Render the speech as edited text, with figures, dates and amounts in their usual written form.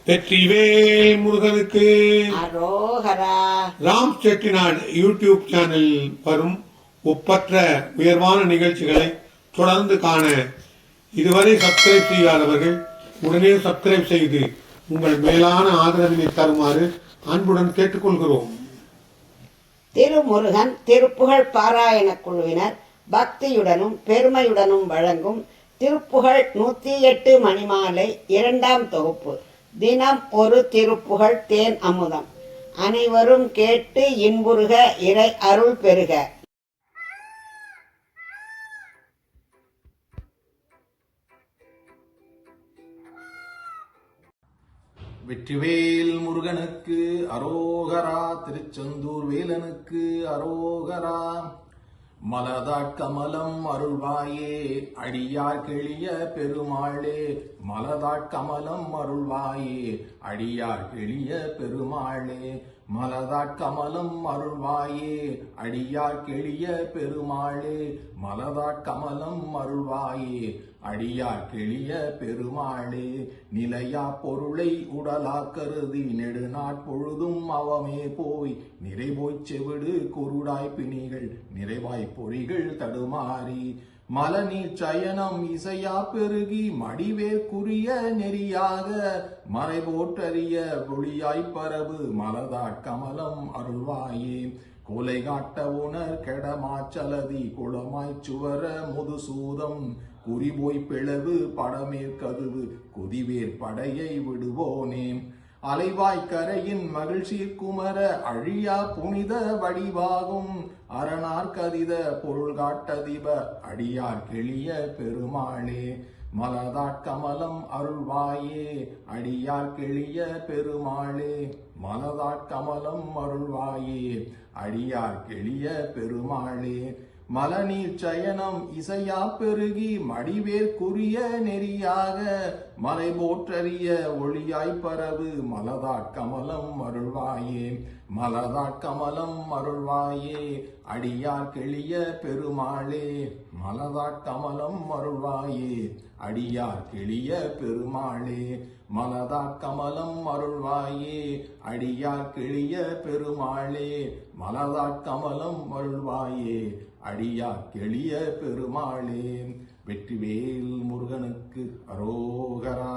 வெற்றிவேல் முருகனுக்கு அரோகரா. ராம் செட்டிநாடு யூடியூப் சேனலில் வரும் ஒப்பற்ற உயர்வான நிகழ்ச்சிகளை தொடர்ந்து காண இதுவரை சப்ஸ்கிரைப் செய்யாதவர்கள் உடனே சப்ஸ்கிரைப் செய்து உங்கள் மேலான ஆதரவினை தருமாறு அன்புடன் கேட்டுக்கொள்கிறோம். திருமுருகன் திருப்புகழ் பாராயண குழுவினர் பக்தியுடனும் பெருமையுடனும் வழங்கும் திருப்புகழ் 108 மணிமாலை 2ஆம் தொகுப்பு. தினம் ஒரு திருப்புகழ் தேன் அமுதம். அனைவரும் கேட்டு இன்புறுக, இறை அருள் பெறுக. வெற்றிவேல் முருகனுக்கு அரோகரா. திருச்செந்தூர் வேலனுக்கு அரோகரா. மலதாட்கமலம் அருள்வாயே அடியார் கெளிய பெருமாளே. மலதாட்கமலம் அருள்வாயே அடியார் கெளிய பெருமாளே. மலதாட்கமலம் அருள்வாயே அடியார் கெளிய பெருமாளே. மலதாட்கமலம் அருள்வாயே அடியார் கெளிய பெருமாளே. நிலையா பொருளை உடலா கருதி நெடுநாட்பொழுதும் அவமே போய் நிறைபோய்ச் செவிடு குருடாய் பிணிகள் நிறைவாய் பொறிகள் தடுமாறி மலநீர் சயனம் இசையா பெருகி மடிவேற்குரிய நெறியாக மறைபோற்றறிய ஒளியாய் பரவு மலதாட்கமலம் அருள்வாயே. கோலை காட்ட உணர் கெடமாச்சலதி குளமாய்ச் சுவர முதுசூதம் குறிபோய் பிளவு படமேற்கதுவு குதிவேர் படையை விடுவோனே. அலைவாய் கரையின் மகிழ்ச்சி குமர அழியா புனித வடிவாகும் அரணார் கதித பொருள் காட்டதிப அடியார் கெளிய பெருமாளே. மலதாட்கமலம் அருள்வாயே அடியார் கெளிய பெருமாளே. மலதாட்கமலம் அருள்வாயே அடியார் கெளிய பெருமாளே. மலநீர் சயனம் இசையா பெருகி மடிவேற்குரிய நெறியாக மறைபோற்றறிய ஒளியாய் பரவு மலதாட்கமலம் அருள்வாயே. மலதாட்கமலம் அருள்வாயே அடியார் கெளிய பெருமாளே. மலதாட்கமலம் அருள்வாயே அடியார் கெளிய பெருமாளே. மலதாட்கமலம் அருள்வாயே அடியார் கெளிய பெருமாளே. மலதாட்கமலம் அருள்வாயே அடியார் கெளிய பெருமாளே. வெற்றிவேல் முருகனுக்கு அரோகரா.